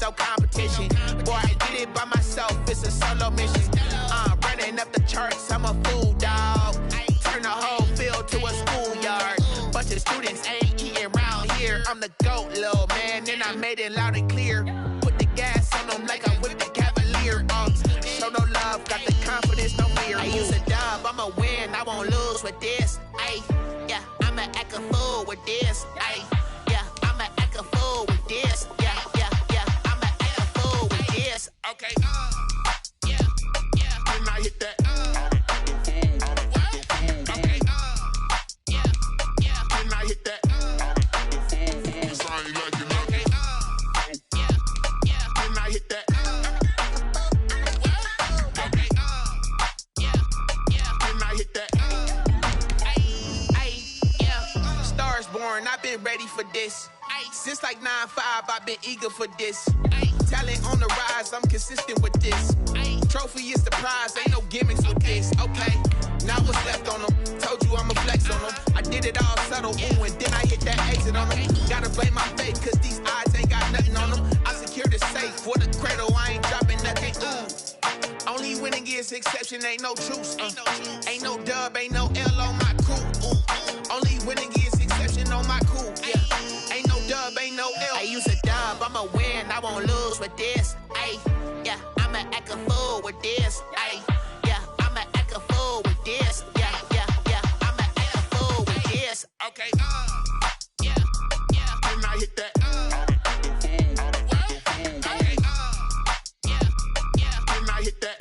no competition. Boy, I did it by myself, it's a solo mission. Running up the charts, I'm a fool, dog. Turn the whole field to a schoolyard. Bunch of students ain't eating round here. I'm the GOAT, little man, and I made it loud and clear. Put the gas on them like I'm with the Cavalier. Show no love, got the confidence, no fear. I use a dub, I'ma win, I won't lose with this. Ay, yeah, I'ma act a fool with this. Ay, yeah, I'ma act a fool with this. Yeah, yeah, yeah, I'ma act a fool with this. Okay, yeah, yeah, when I hit that. Okay, yeah, yeah, when I hit that. I've been ready for this. Since like 9-5, I've been eager for this. Talent on the rise, I'm consistent with this. Trophy is the prize, ain't no gimmicks with this. Okay, now what's left on them? Told you I'ma flex on them. I did it all subtle, ooh, and then I hit that exit on them. Gotta blame my fate, cause these eyes ain't got nothing on them. I secured the safe for the cradle, I ain't dropping nothing, ooh. Only winning is exception, ain't no truce. Ain't no dub, ain't no L on my crew. Only winning is exception on my crew. Yeah. Ain't no dub, ain't no L. I use a dub, I'ma win, I won't lose with this. Ay, yeah, I'ma act a fool with this. Ay, yeah, I'ma act a fool with this. Yeah, yeah, yeah, I'ma act a fool with this. Okay, yeah, yeah, when I hit that. Okay, yeah, yeah, when I hit that.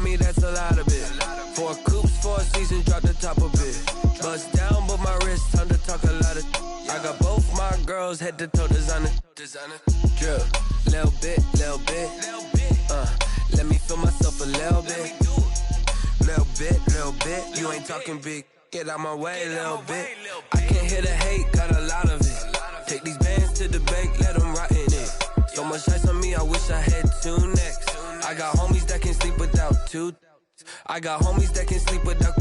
That's a lot of it. 4 coops, 4 seasons, drop the top of it. Bust down, but my wrist, time to talk a lot of. I got both my girls head to toe designer. Drill, little bit. Let me feel myself a little bit. Little bit. You ain't talking big. Get out my way, little bit. I can't hear the hate, got a lot of it. Take these bands to the bank, let them rot in it. So much ice on me, I wish I had 2 necks. I got homies that can sleep without 2. I got homies that can sleep without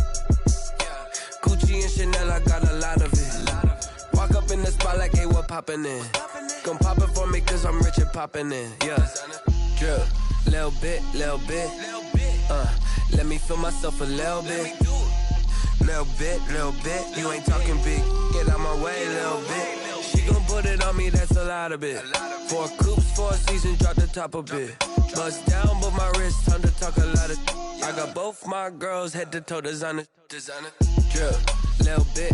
Gucci and Chanel, I got a lot of it. Walk up in the spot like, hey, what poppin' in? Gon' pop it for me cause I'm rich and poppin' in. Yeah, drill, little bit. Let me feel myself a little bit. Little bit. You ain't talking big, get out my way, little bit. She gon' put it on me, that's a lot of it. 4 coops, 4 seasons, drop the top a bit. Bust down, but my wrist, time to talk a lot of. I got both my girls head to toe designer. Drill, little bit.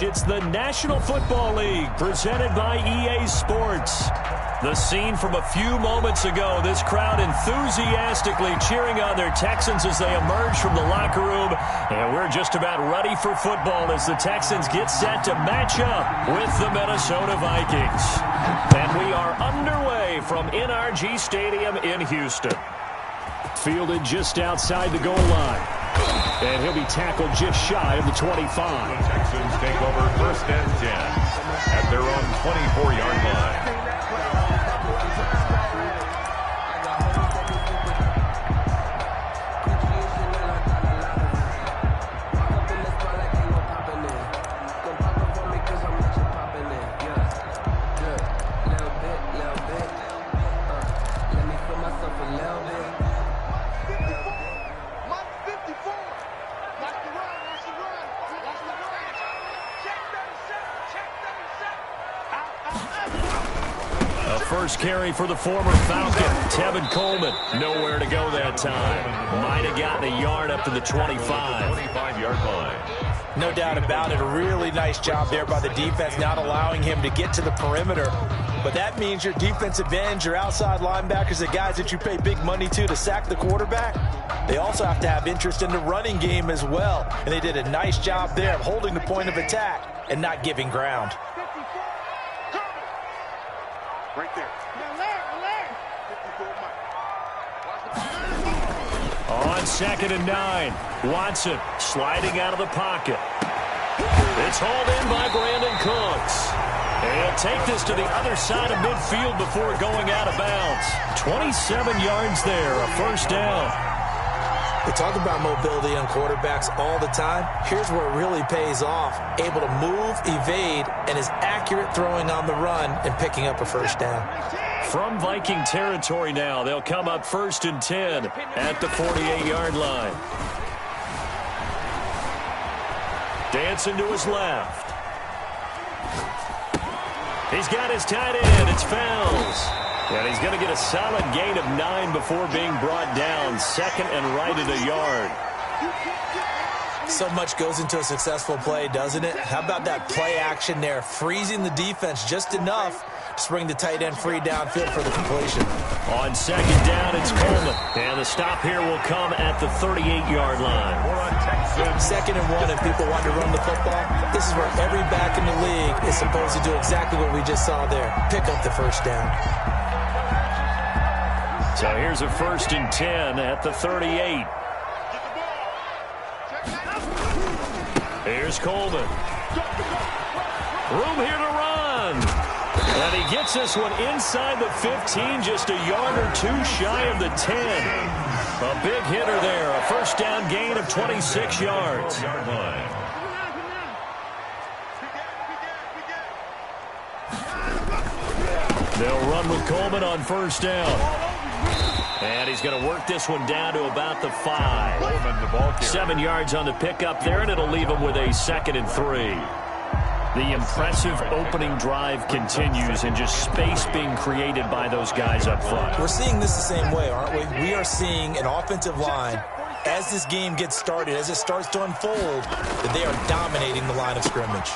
It's the National Football League presented by EA Sports. The scene from a few moments ago, this crowd enthusiastically cheering on their Texans as they emerge from the locker room. And we're just about ready for football as the Texans get set to match up with the Minnesota Vikings. And we are underway from NRG Stadium in Houston. Fielded just outside the goal line. And he'll be tackled just shy of the 25. The Texans take over 1st and 10 at their own 24-yard line. first carry for the former Falcon, Tevin Coleman. Nowhere to go that time. Might have gotten a yard up to the 25. 25-yard line. No doubt about it. A really nice job there by the defense, not allowing him to get to the perimeter. But that means your defensive ends, your outside linebackers, the guys that you pay big money to sack the quarterback, they also have to have interest in the running game as well. And they did a nice job there of holding the point of attack and not giving ground. Right there. On 2nd and 9, Watson sliding out of the pocket. It's hauled in by Brandon Cooks. And he'll take this to the other side of midfield before going out of bounds. 27 yards there, a first down. We talk about mobility on quarterbacks all the time. Here's where it really pays off. Able to move, evade, and is accurate throwing on the run and picking up a first down. From Viking territory now, they'll come up 1st and 10 at the 48-yard line. Dancing to his left. He's got his tight end. It's Fells. And he's going to get a solid gain of 9 before being brought down. 2nd and right at a yard. So much goes into a successful play, doesn't it? How about that play action there, freezing the defense just enough to bring the tight end free downfield for the completion. On 2nd down, it's Coleman. And the stop here will come at the 38-yard line. 2nd and 1, and people want to run the football. This is where every back in the league is supposed to do exactly what we just saw there. Pick up the first down. So here's a 1st and 10 at the 38. Here's Coleman. Room here to run. And he gets this one inside the 15, just a yard or two shy of the 10. A big hitter there, a first down gain of 26 yards. They'll run with Coleman on first down. And he's going to work this one down to about the 5. 7 yards on the pickup there, and it'll leave him with a 2nd and 3. The impressive opening drive continues, and just space being created by those guys up front. We're seeing this the same way, aren't we? We are seeing an offensive line, as this game gets started, as it starts to unfold, that they are dominating the line of scrimmage.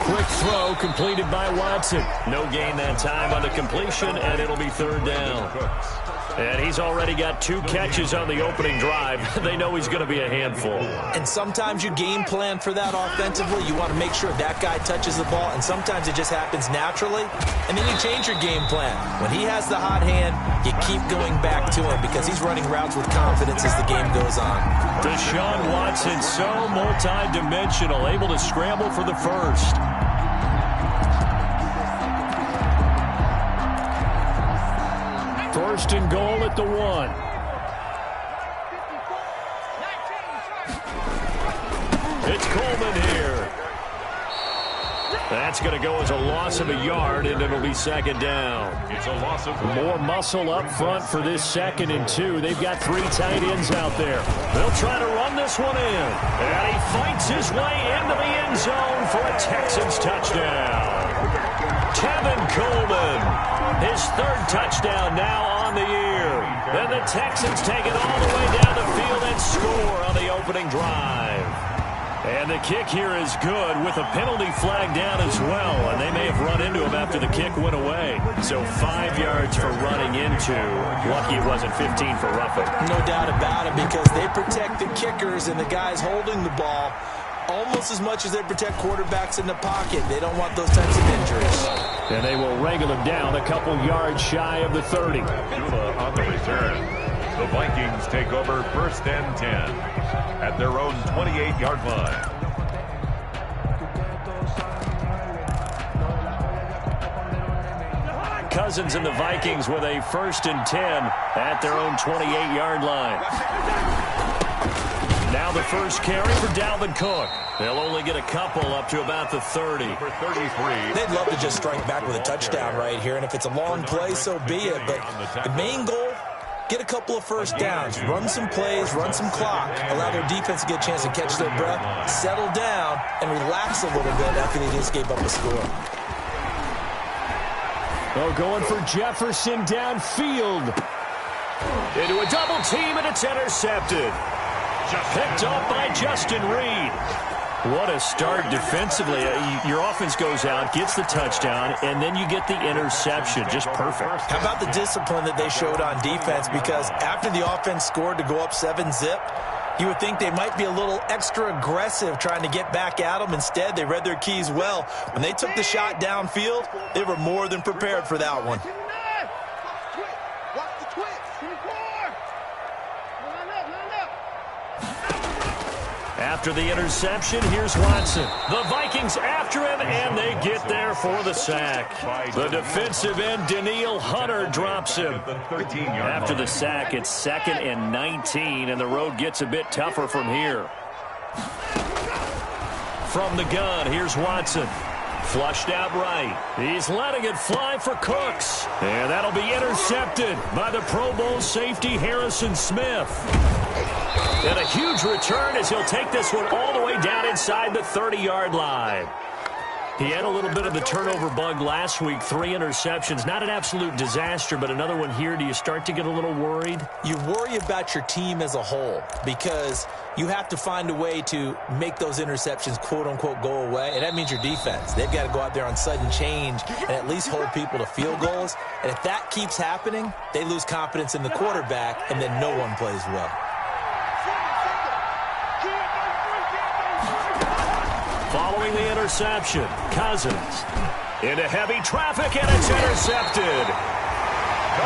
Quick throw completed by Watson. No gain that time on the completion, and it'll be 3rd down. And he's already got 2 catches on the opening drive. They know he's going to be a handful. And sometimes you game plan for that offensively. You want to make sure that guy touches the ball, and sometimes it just happens naturally. And then you change your game plan. When he has the hot hand, you keep going back to him because he's running routes with confidence as the game goes on. Deshaun Watson, so multi-dimensional, able to scramble for the first. First and goal at the 1. It's Coleman here. That's going to go as a loss of a yard, and it'll be 2nd down. It's a loss of more muscle up front for this 2nd and 2. They've got 3 tight ends out there. They'll try to run this one in. And he fights his way into the end zone for a Texans touchdown. Tevin Coleman, his 3rd touchdown now on the year. And the Texans take it all the way down the field and score on the opening drive. And the kick here is good with a penalty flag down as well. And they may have run into him after the kick went away. So 5 yards for running into. Lucky it wasn't 15 for roughing. No doubt about it, because they protect the kickers and the guys holding the ball almost as much as they protect quarterbacks in the pocket. They don't want those types of injuries. And they will wrangle him down a couple yards shy of the 30. Shula on the return. The Vikings take over 1st and 10 at their own 28-yard line. Cousins and the Vikings with a 1st and 10 at their own 28-yard line. Now the first carry for Dalvin Cook. They'll only get a couple up to about the 30. For 33. They'd love to just strike back with a touchdown right here, and if it's a long play, so be it. But the main goal, get a couple of first downs, run some plays, run some clock, allow their defense to get a chance to catch their breath, settle down, and relax a little bit after they just gave up a score. Oh, going for Jefferson downfield. Into a double team, and it's intercepted. Picked up by Justin Reed. What a start defensively. Your offense goes out, gets the touchdown, and then you get the interception. Just perfect. How about the discipline that they showed on defense? Because after the offense scored to go up 7-zip, you would think they might be a little extra aggressive trying to get back at them. Instead, they read their keys well. When they took the shot downfield, they were more than prepared for that one. After the interception, here's Watson. The Vikings after him, and they get there for the sack. The defensive end, Danielle Hunter, drops him. After the sack, it's 2nd and 19, and the road gets a bit tougher from here. From the gun, here's Watson. Flushed out right. He's letting it fly for Cooks. And that'll be intercepted by the Pro Bowl safety Harrison Smith. And a huge return as he'll take this one all the way down inside the 30-yard line. He had a little bit of the turnover bug last week, 3 interceptions. Not an absolute disaster, but another one here. Do you start to get a little worried? You worry about your team as a whole because you have to find a way to make those interceptions, quote-unquote, go away, and that means your defense. They've got to go out there on sudden change and at least hold people to field goals. And if that keeps happening, they lose confidence in the quarterback, and then no one plays well. Following the interception, Cousins into heavy traffic, and it's intercepted.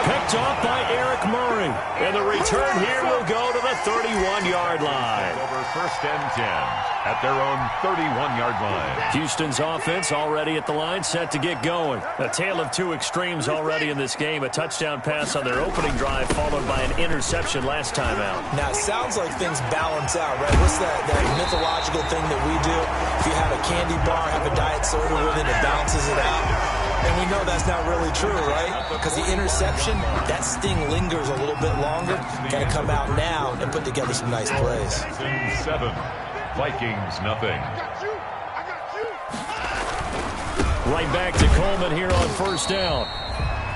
Picked off by Eric Murray. And the return here will go to the 31-yard line. Over 1st and 10 at their own 31-yard line. Houston's offense already at the line, set to get going. A tale of two extremes already in this game. A touchdown pass on their opening drive, followed by an interception last time out. Now, it sounds like things balance out, right? What's that mythological thing that we do? If you have a candy bar, have a diet soda with it, it balances it out. And we know that's not really true, right? Because the interception, that sting lingers a little bit longer. Got to come out now and put together some nice plays. 7, Vikings nothing. Right back to Coleman here on 1st down.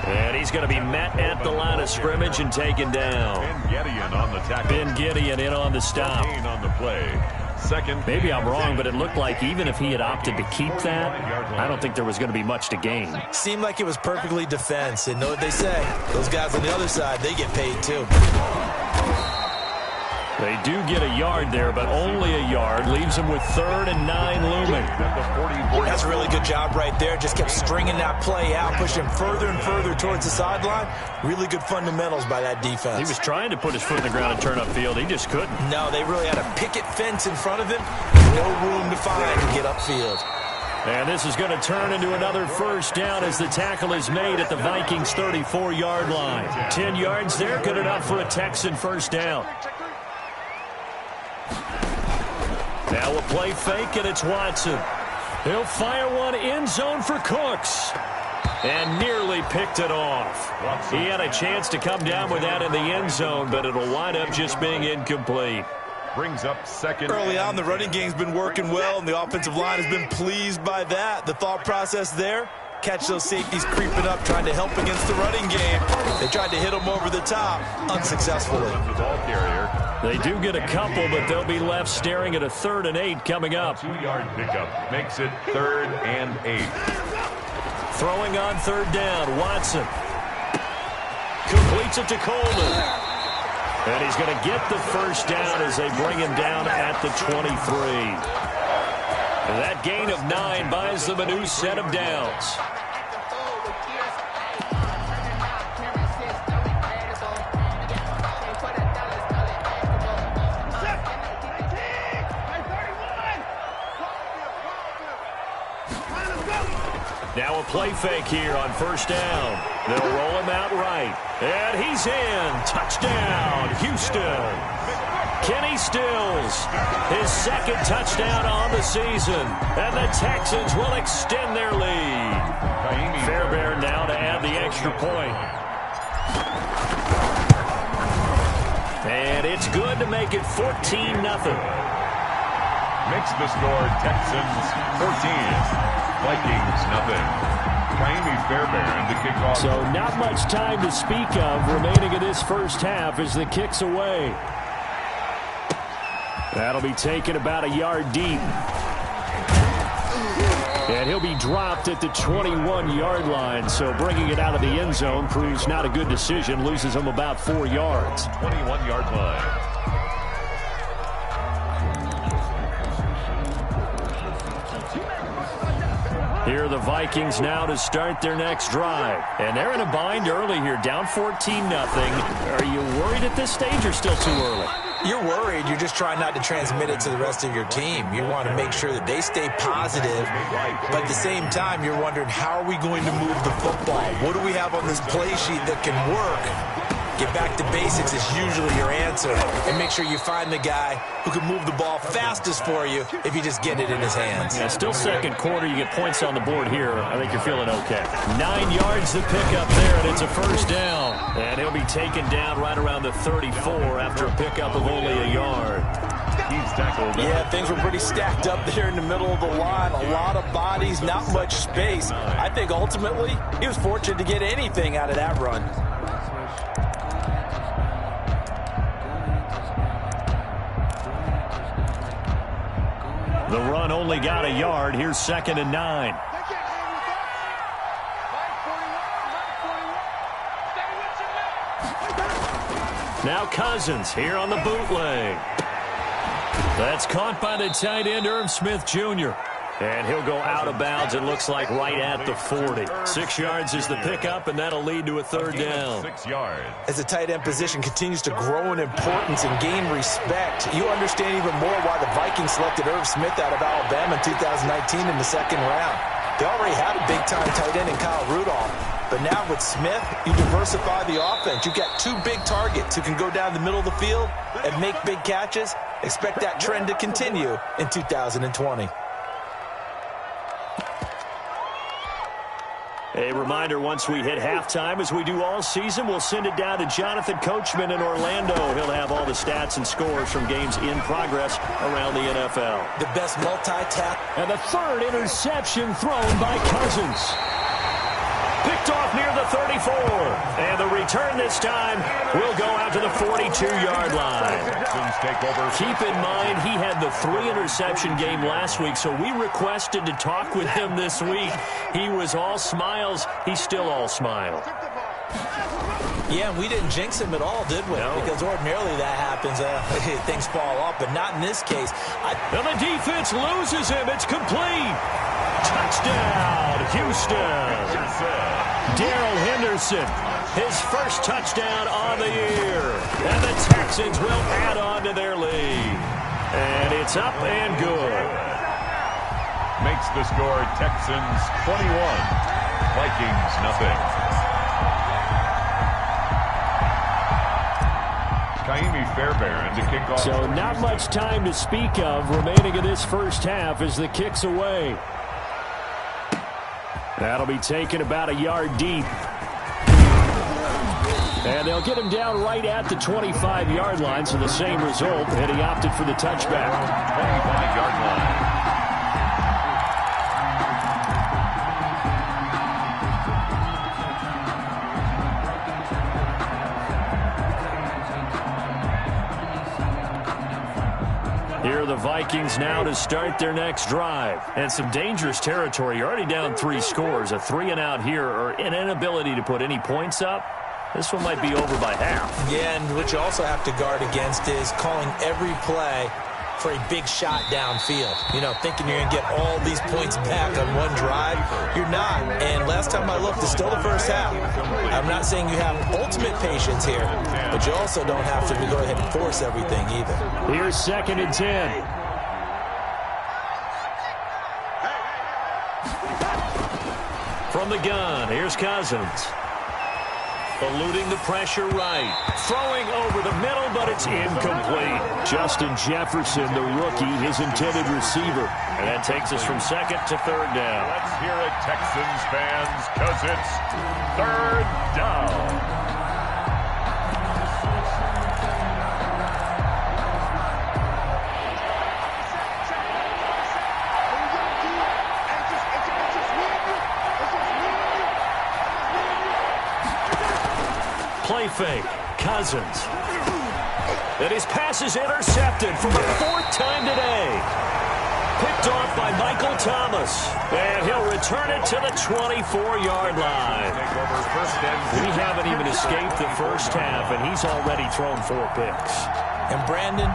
And he's going to be met at the line of scrimmage and taken down. Ben Gideon on the tackle. Ben Gideon in on the stop. On the play. 2nd. Maybe I'm wrong, but it looked like even if he had opted to keep that, I don't think there was going to be much to gain. Seemed like it was perfectly defense. And know what they say? Those guys on the other side, they get paid too. They do get a yard there, but only a yard. Leaves them with 3rd and 9 looming. That's a really good job right there. Just kept stringing that play out, pushing him further and further towards the sideline. Really good fundamentals by that defense. He was trying to put his foot in the ground and turn upfield. He just couldn't. No, they really had a picket fence in front of him. No room to find to get upfield. And this is going to turn into another 1st down as the tackle is made at the Vikings' 34-yard line. 10 yards there, good enough for a Texan 1st down. Now a play fake, and it's Watson. He'll fire one end zone for Cooks. And nearly picked it off. He had a chance to come down with that in the end zone, but it'll wind up just being incomplete. Brings up 2nd. Early on, the running game's been working well, and the offensive line has been pleased by that. The thought process there, catch those safeties creeping up, trying to help against the running game. They tried to hit them over the top, unsuccessfully. The ball carrier. They do get a couple, but they'll be left staring at a 3rd and 8 coming up. 2-yard pickup makes it 3rd and 8. Throwing on 3rd down, Watson. Completes it to Coleman. And he's going to get the 1st down as they bring him down at the 23. And that gain of 9 buys them a new set of downs. Now a play fake here on 1st down. They'll roll him out right. And he's in. Touchdown, Houston. Kenny Stills, his 2nd touchdown on the season. And the Texans will extend their lead. Fairbairn now to add the extra point. And it's good to make it 14-0. Makes the score Texans 14. Vikings nothing. So not much time to speak of remaining in this first half as the kick's away. That'll be taken about a yard deep. And he'll be dropped at the 21-yard line. So bringing it out of the end zone proves not a good decision. Loses him about 4 yards. 21-yard line. Here are the Vikings now to start their next drive. And they're in a bind early here, down 14-0. Are you worried at this stage or still too early? You're worried. You're just trying not to transmit it to the rest of your team. You want to make sure that they stay positive. But at the same time, you're wondering, how are we going to move the football? What do we have on this play sheet that can work? Get back to basics is usually your answer. And make sure you find the guy who can move the ball fastest for you if you just get it in his hands. Yeah, still second quarter. You get points on the board here. I think you're feeling okay. 9 yards to pick up there, and it's a first down. And he'll be taken down right around the 34 after a pickup of only a yard. He's tackled. Yeah, things were pretty stacked up there in the middle of the line. A lot of bodies, not much space. I think ultimately he was fortunate to get anything out of that run. The run only got a yard. Here's 2nd and 9. Now Cousins here on the bootleg. That's caught by the tight end, Irv Smith Jr. And he'll go out of bounds, it looks like, right at the 40. 6 yards is the pickup, and that'll lead to a third down. 6 yards. As the tight end position continues to grow in importance and gain respect, you understand even more why the Vikings selected Irv Smith out of Alabama in 2019 in the 2nd round. They already had a big-time tight end in Kyle Rudolph. But now with Smith, you diversify the offense. You've got 2 big targets who can go down the middle of the field and make big catches. Expect that trend to continue in 2020. A reminder, once we hit halftime, as we do all season, we'll send it down to Jonathan Coachman in Orlando. He'll have all the stats and scores from games in progress around the NFL. The best multi-tap. And the 3rd interception thrown by Cousins. Picked off near the 34. And the return this time will go out to the 42-yard line. Keep in mind, he had the 3-interception game last week, so we requested to talk with him this week. He was all smiles. He's still all smile. Yeah, we didn't jinx him at all, did we? No. Because ordinarily that happens. Things fall off, but not in this case. And the defense loses him. It's complete. Touchdown, Houston. Darrell Henderson, his first touchdown on the year. And the Texans will add on to their lead. And it's up and good. Makes the score Texans 21, Vikings nothing. Kaimi Fairbairn to kick off. So not much time to speak of remaining in this first half as the kick's away. That'll be taken about a yard deep. And they'll get him down right at the 25-yard line, so the same result, and he opted for the touchback. 25-yard line. Here are the Vikings now to start their next drive. And some dangerous territory. You're already down 3 scores. A 3-and-out here, or an inability to put any points up. This one might be over by half. Yeah, and what you also have to guard against is calling every play for a big shot downfield. You know, thinking you're going to get all these points back on one drive. You're not. And last time I looked, it's still the first half. I'm not saying you have ultimate patience here, but you also don't have to go ahead and force everything either. Here's 2nd and 10. From the gun, here's Cousins. Eluding the pressure right. Throwing over the middle, but it's incomplete. Justin Jefferson, the rookie, his intended receiver. And that takes us from 2nd to 3rd down. Let's hear it, Texans fans, because it's 3rd down. Play fake. Cousins. And his pass is intercepted for the 4th time today. Picked off by Michael Thomas. And he'll return it to the 24-yard line. We haven't even escaped the first half, and he's already thrown 4 picks. And Brandon,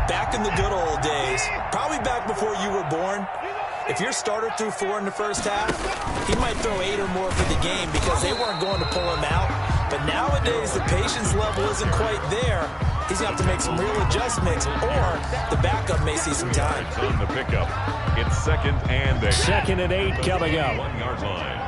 back in the good old days, probably back before you were born, if your starter threw 4 in the first half, he might throw 8 or more for the game because they weren't going to pull him out. But nowadays, the patience level isn't quite there. He's going to have to make some real adjustments, or the backup may see some time. On the pickup, it's 2nd and 8. 2nd and 8 coming up. 1-yard line.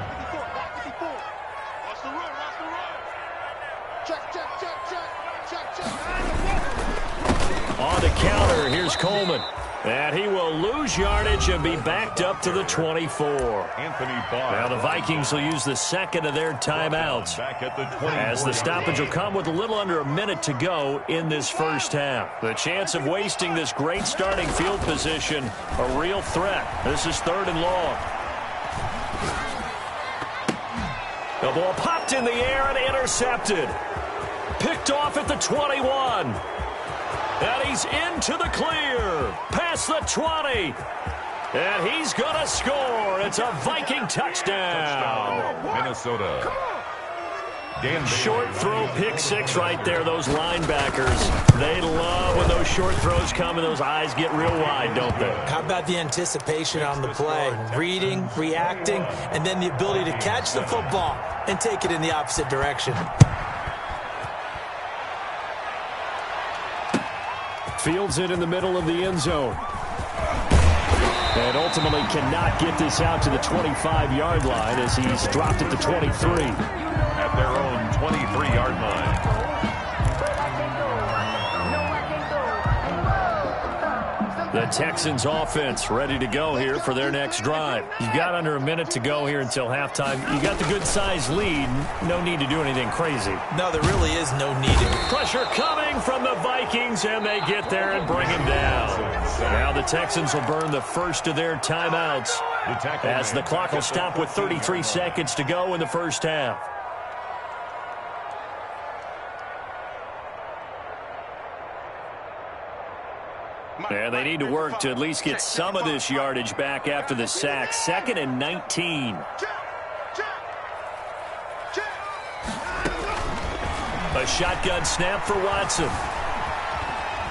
On the counter, here's Coleman. And he will lose yardage and be backed up to the 24. Now the Vikings will use the 2nd of their timeouts, as the stoppage will come with a little under a minute to go in this first half. The chance of wasting this great starting field position, a real threat. This is 3rd and long. The ball popped in the air and intercepted. Picked off at the 21. And he's into the clear. Past the 20. And he's going to score. It's a Viking touchdown. Minnesota. Short throw, pick 6 right there. Those linebackers, they love when those short throws come and those eyes get real wide, don't they? How about the anticipation on the play? Reading, reacting, and then the ability to catch the football and take it in the opposite direction. Fields it in the middle of the end zone. And ultimately cannot get this out to the 25-yard line as he's dropped at the 23. At their own 23-yard line. The Texans offense ready to go here for their next drive. You've got under a minute to go here until halftime. You got the good-sized lead. No need to do anything crazy. No, there really is no need. Pressure coming from the Vikings, and they get there and bring him down. Now the Texans will burn the first of their timeouts as the clock will stop with 33 seconds to go in the first half. And they need to work to at least get some of this yardage back after the sack. 2nd and 19. A shotgun snap for Watson.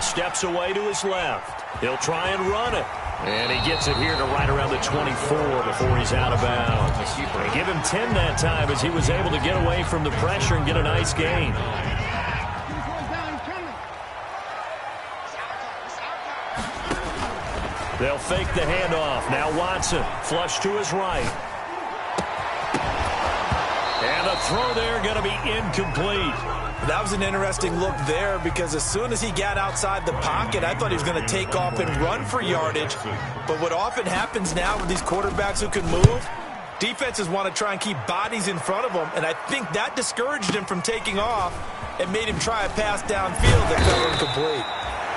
Steps away to his left. He'll try and run it. And he gets it here to right around the 24 before he's out of bounds. They give him 10 that time as he was able to get away from the pressure and get a nice gain. They'll fake the handoff. Now Watson, flush to his right. And the throw there going to be incomplete. That was an interesting look there because as soon as he got outside the pocket, I thought he was going to take off and run for yardage. But what often happens now with these quarterbacks who can move, defenses want to try and keep bodies in front of them, and I think that discouraged him from taking off and made him try a pass downfield that fell incomplete.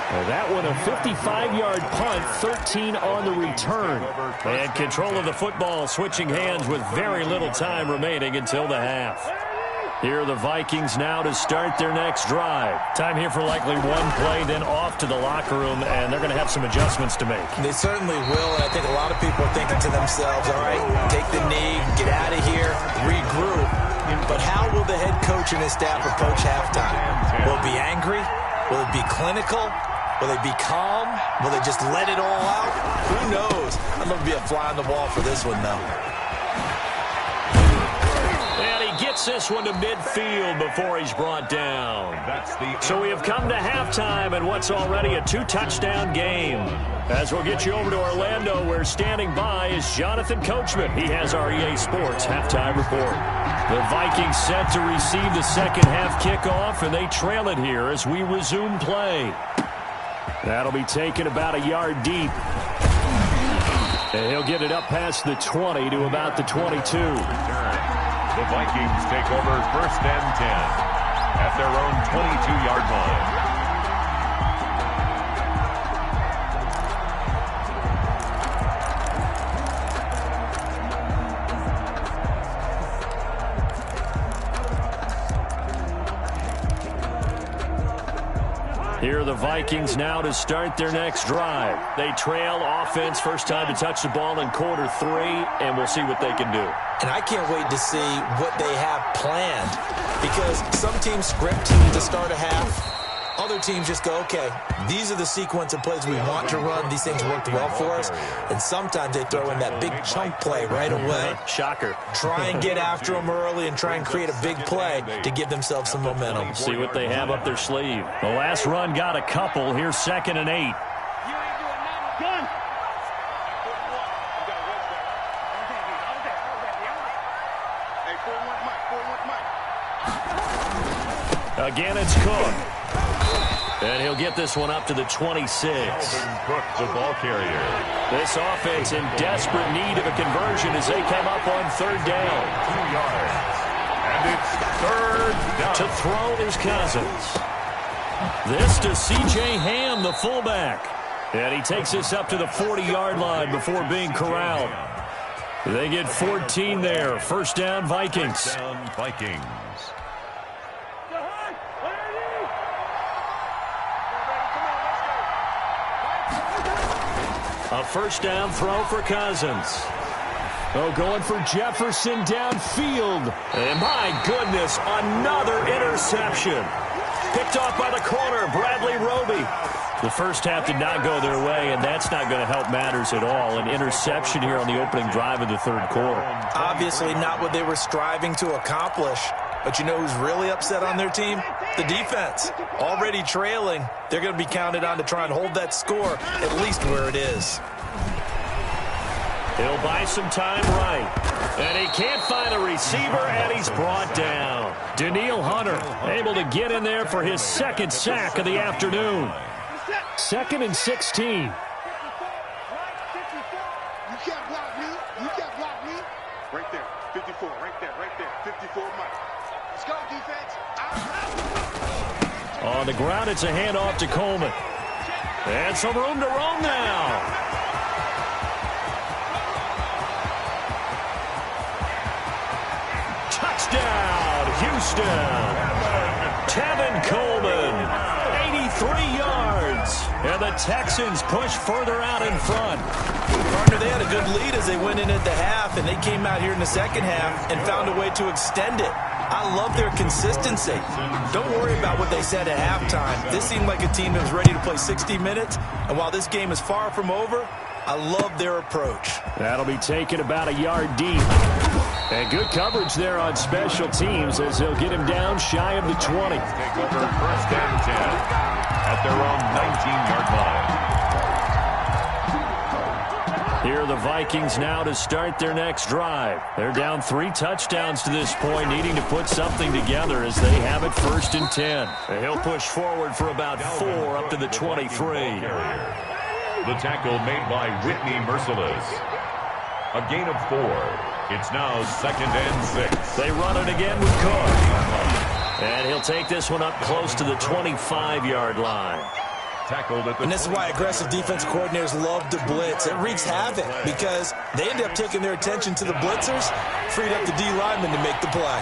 Well, that one a 55-yard punt, 13 on the return. And control of the football switching hands with very little time remaining until the half. Here are the Vikings now to start their next drive. Time here for likely one play, then off to the locker room, and they're going to have some adjustments to make. They certainly will, and I think a lot of people are thinking to themselves, all right, take the knee, get out of here, regroup. But how will the head coach and his staff approach halftime? Will it be angry? Will it be clinical? Will they be calm? Will they just let it all out? Who knows? I'd love to be a fly on the wall for this one, though. And he gets this one to midfield before he's brought down. So we have come to halftime in what's already a 2-touchdown game. As we'll get you over to Orlando, where standing by is Jonathan Coachman. He has our EA Sports halftime report. The Vikings set to receive the second half kickoff, and they trail it here as we resume play. That'll be taken about a yard deep. And he'll get it up past the 20 to about the 22. The Vikings take over 1st and 10 at their own 22-yard line. Here are the Vikings now to start their next drive. They trail offense, first time to touch the ball in quarter 3, and we'll see what they can do. And I can't wait to see what they have planned, because some teams script to start a half. Other teams just go, okay, these are the sequence of plays we want to run. These things worked well for us. And sometimes they throw in that big chunk play right away. Shocker. Try and get after them early and try and create a big play to give themselves some momentum. See what they have up their sleeve. The last run got a couple. Here's 2nd and 8. Again, it's Cook. And he'll get this one up to the 26. Cook, the ball carrier. This offense in desperate need of a conversion as they come up on 3rd down. 2 yards. And it's 3rd down. To throw is Cousins. This to C.J. Ham, the fullback. And he takes this up to the 40-yard line before being corralled. They get 14 there. 1st down, Vikings. 1st down, Vikings. A 1st down throw for Cousins. Oh, going for Jefferson downfield. And my goodness, another interception. Picked off by the corner, Bradley Roby. The first half did not go their way, and that's not going to help matters at all. An interception here on the opening drive of the 3rd quarter. Obviously not what they were striving to accomplish. But you know who's really upset on their team? The defense. Already trailing, they're going to be counted on to try and hold that score at least where it is. He'll buy some time right. And he can't find a receiver, and he's brought down. Danielle Hunter able to get in there for his 2nd sack of the afternoon. 2nd and 16. You can't block me. You can't block me. Right there. 54. Right there. Right there. 54, Mike. Let's go, defense. On the ground, it's a handoff to Coleman. And some room to roam now. Touchdown, Houston. Tevin Coleman, 83 yards. And the Texans push further out in front. Partner, they had a good lead as they went in at the half, and they came out here in the 2nd half and found a way to extend it. I love their consistency. Don't worry about what they said at halftime. This seemed like a team that was ready to play 60 minutes, and while this game is far from over, I love their approach. That'll be taken about a yard deep. And good coverage there on special teams as they'll get him down shy of the 20. Take over 1st and 10 at their own 19-yard line. Here are the Vikings now to start their next drive. They're down 3 touchdowns to this point, needing to put something together as they have it 1st and 10. And he'll push forward for about 4 up to the 23. The tackle made by Whitney Merciless. A gain of 4. It's now 2nd and 6. They run it again with Cook. And he'll take this one up close to the 25-yard line. And this is why aggressive defense coordinators love to blitz. It wreaks havoc because they end up taking their attention to the blitzers, freed up the D lineman to make the play.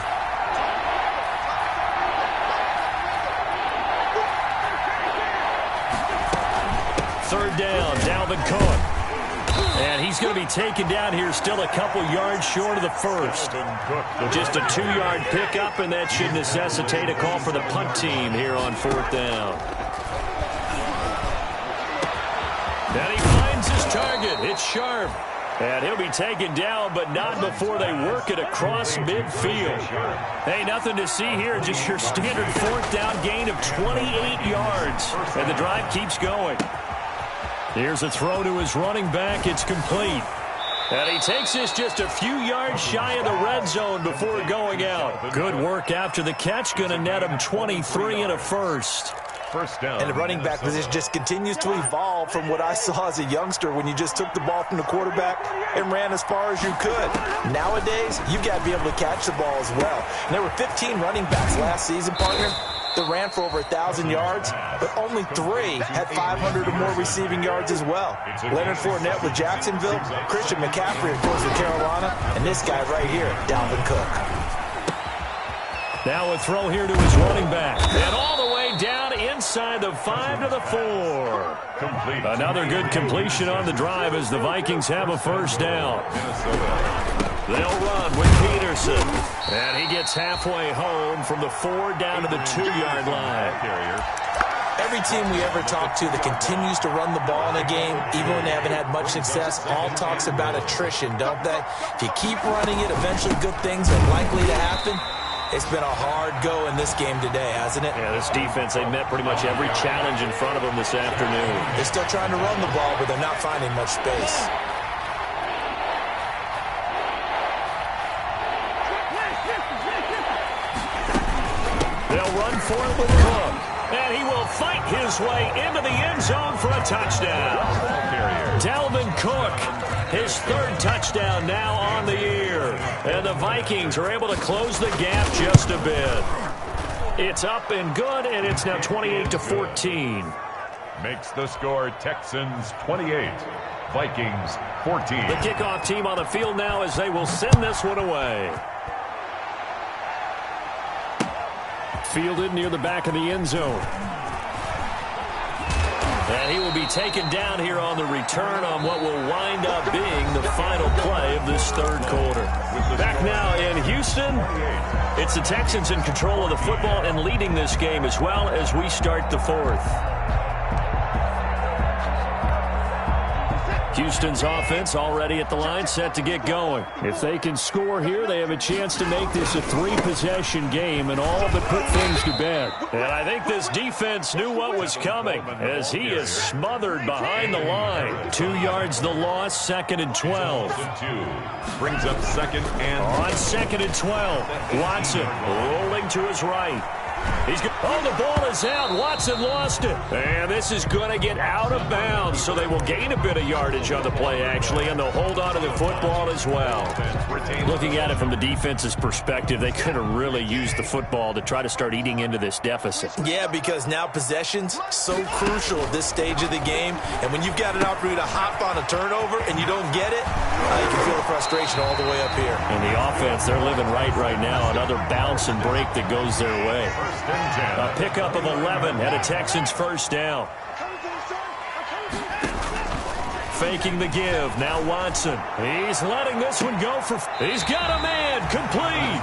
Third down, Dalvin Cook. And he's going to be taken down here still a couple yards short of the first. Just a 2-yard pickup, and that should necessitate a call for the punt team here on 4th down. And he finds his target. It's Sharp. And he'll be taken down, but not before they work it across midfield. Hey, nothing to see here. Just your standard 4th down gain of 28 yards. And the drive keeps going. Here's a throw to his running back. It's complete. And he takes this just a few yards shy of the red zone before going out. Good work after the catch. Going to net him 23 and a first. First down. And the running back position just continues to evolve from what I saw as a youngster when you just took the ball from the quarterback and ran as far as you could. Nowadays, you've got to be able to catch the ball as well. And there were 15 running backs last season, partner, that ran for over 1,000 yards, but only 3 had 500 or more receiving yards as well. Leonard Fournette with Jacksonville, Christian McCaffrey, of course, with Carolina, and this guy right here, Dalvin Cook. Now a throw here to his running back. And all the way down inside inside the 5 to the 4. Complete. Another good completion on the drive as the Vikings have a first down. They'll run with Peterson. And he gets halfway home from the 4 down to the 2-yard line. Every team we ever talk to that continues to run the ball in a game, even when they haven't had much success, all talks about attrition, don't they? If you keep running it, eventually good things are likely to happen. It's been a hard go in this game today, hasn't it? Yeah, this defense, they met pretty much every challenge in front of them this afternoon. They're still trying to run the ball, but they're not finding much space. They'll run for it with Cook. And he will fight his way into the end zone for a touchdown. Dalvin Cook, his 3rd touchdown now on the year. And the Vikings are able to close the gap just a bit. It's up and good, and it's now 28-14. Makes the score Texans 28, Vikings 14. The kickoff team on the field now as they will send this one away. Fielded near the back of the end zone. And he will be taken down here on the return on what will wind up being the final play of this 3rd quarter. Back now in Houston, it's the Texans in control of the football and leading this game as well as we start the 4th. Houston's offense already at the line, set to get going. If they can score here, they have a chance to make this a 3-possession game and all but put things to bed. And I think this defense knew what was coming as he is smothered behind the line. 2 yards the loss, 2nd and 12. Brings up 2nd and... On 2nd and 12, Watson rolling to his right. The ball is out. Watson lost it. And this is going to get out of bounds, so they will gain a bit of yardage on the play, actually, and they'll hold on to the football as well. Looking at it from the defense's perspective, they could have really used the football to try to start eating into this deficit. Yeah, because now possession's so crucial at this stage of the game, and when you've got an opportunity to hop on a turnover and you don't get it, you can feel the frustration all the way up here. And the offense, they're living right now. Another bounce and break that goes their way. A pickup of 11 and a Texans first down. Faking the give. Now Watson. He's letting this one go for... He's got a man. Complete.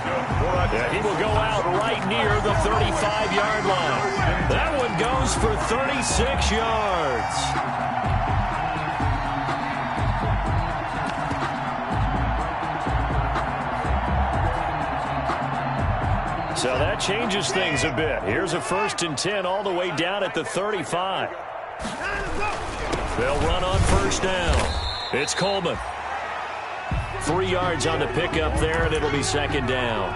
And he will go out right near the 35-yard line. That one goes for 36 yards. So that changes things a bit. Here's a 1st and 10 all the way down at the 35. They'll run on 1st down. It's Coleman. 3 yards on the pickup there, and it'll be 2nd down.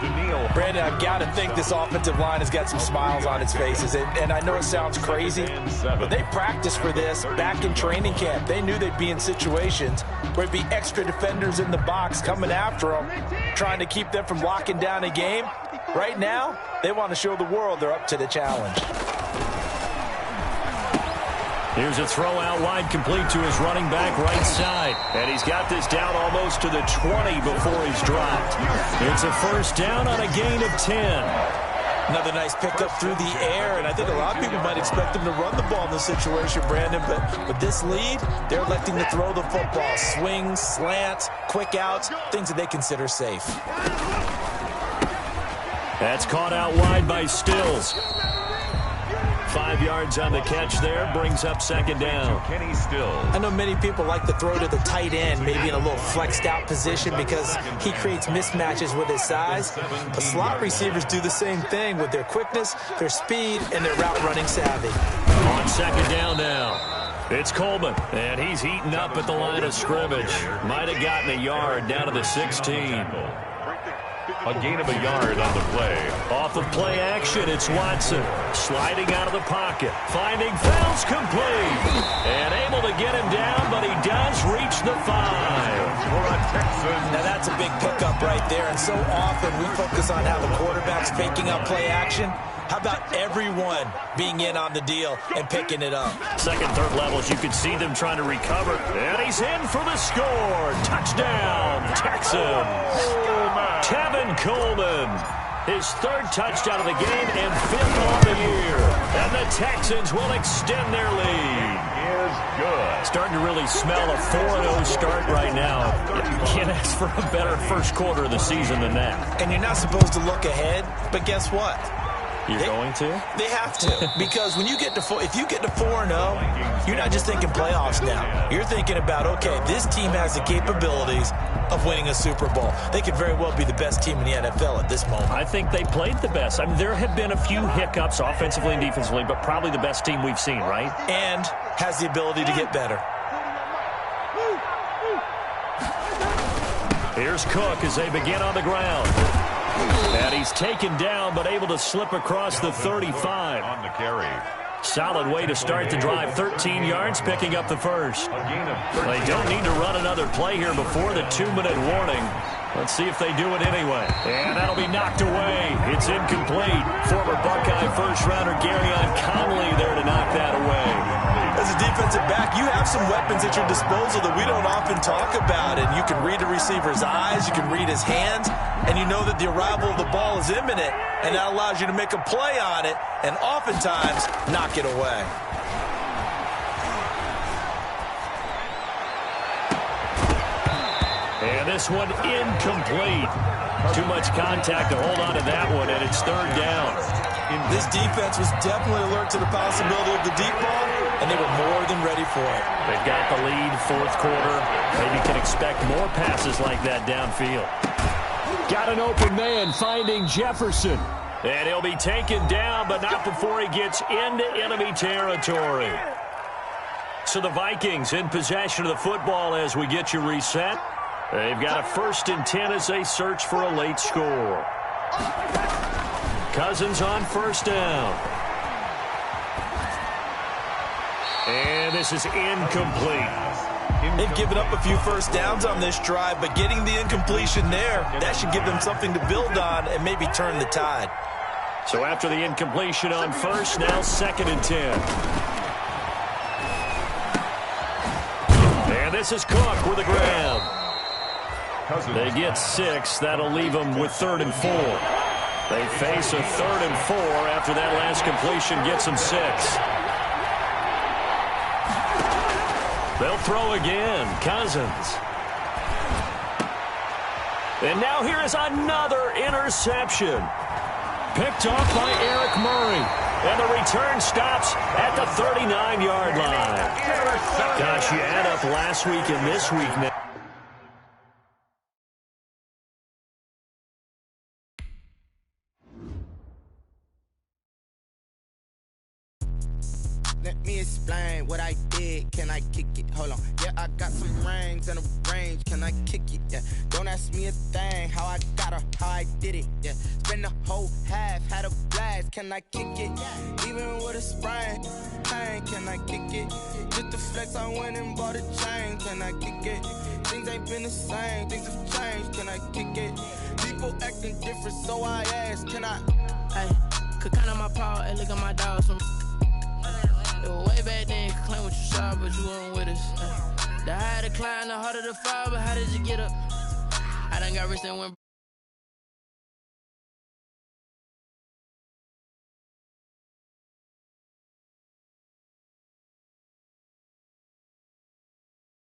Brandon, I've got to think this offensive line has got some smiles on its faces. And I know it sounds crazy, but they practiced for this back in training camp. They knew they'd be in situations where it'd be extra defenders in the box coming after them, trying to keep them from locking down a game. Right now, they want to show the world they're up to the challenge. Here's a throw out wide, complete to his running back right side. And he's got this down almost to the 20 before he's dropped. It's a 1st down on a gain of 10. Another nice pickup through the air, and I think a lot of people might expect them to run the ball in this situation, Brandon, but with this lead, they're electing to throw the football. Swings, slants, quick outs, things that they consider safe. That's caught out wide by Stills. 5 yards on the catch there, brings up 2nd down. Kenny Stills. I know many people like to throw to the tight end, maybe in a little flexed out position because he creates mismatches with his size. But slot receivers do the same thing with their quickness, their speed, and their route running savvy. On 2nd down now. It's Coleman, and he's heating up at the line of scrimmage. Might have gotten a yard down to the 16. A gain of a yard on the play. Off of play action, it's Watson. Sliding out of the pocket. Finding Fells complete. And able to get him down, but he does reach the 5. Now that's a big pickup right there. And so often we focus on how the quarterback's faking out play action. How about everyone being in on the deal and picking it up? 2nd, 3rd levels, you can see them trying to recover. And he's in for the score. Touchdown, Texans. Tevin Coleman. His third touchdown of the game and 5th on the year. And the Texans will extend their lead. Is good. Starting to really smell a 4-0 start right now. You can't ask for a better first quarter of the season than that. And you're not supposed to look ahead, but guess what? You're going to? They have to. Because when you get to if you get to 4-0, you're not just thinking playoffs now. You're thinking about, okay, this team has the capabilities of winning a Super Bowl. They could very well be the best team in the NFL at this moment. I think they played the best. I mean, there have been a few hiccups offensively and defensively, but probably the best team we've seen, right? And has the ability to get better. Here's Cook as they begin on the ground. And he's taken down, but able to slip across the 35. On the carry. Solid way to start the drive. 13 yards, picking up the first. They don't need to run another play here before the 2-minute warning. Let's see if they do it anyway. And that'll be knocked away. It's incomplete. Former Buckeye first-rounder Garyon Conley there to knock that away. As a defensive back, you have some weapons at your disposal that we don't often talk about. And you can read the receiver's eyes, you can read his hands, and you know that the arrival of the ball is imminent, and that allows you to make a play on it and oftentimes knock it away. And this one incomplete. Too much contact to hold on to that one, and it's 3rd down. This defense was definitely alert to the possibility of the deep ball, and they were more than ready for it. They've got the lead, 4th quarter. Maybe can expect more passes like that downfield. Got an open man finding Jefferson. And he'll be taken down, but not before he gets into enemy territory. So the Vikings in possession of the football as we get you reset. They've got a 1st and 10 as they search for a late score. Cousins on 1st down. And this is incomplete. They've given up a few first downs on this drive, but getting the incompletion there, that should give them something to build on and maybe turn the tide. So after the incompletion on 1st, now 2nd and 10. And this is Cook with the grab. They get 6. That'll leave them with 3rd and 4. They face a 3rd and 4 after that last completion gets them 6. They'll throw again. Cousins. And now here is another interception. Picked off by Eric Murray. And the return stops at the 39-yard line. Gosh, you add up last week and this week now. Let me explain what I did. Can I kick it? Hold on. Yeah, I got some rings and a range. Can I kick it? Yeah. Don't ask me a thing. How I got her, how I did it. Yeah. Spend the whole half, had a blast. Can I kick it? Even with a sprain, pain. Can I kick it? Just to flex, I went and bought a chain. Can I kick it? Things ain't been the same. Things have changed. Can I kick it? People acting different, so I ask. Can I? Hey, could count on my power and look at my dogs from. It was way back then, you could claim what you saw, but you weren't with us. The higher the climb, the harder the fall, but how did you get up? I done got rich and went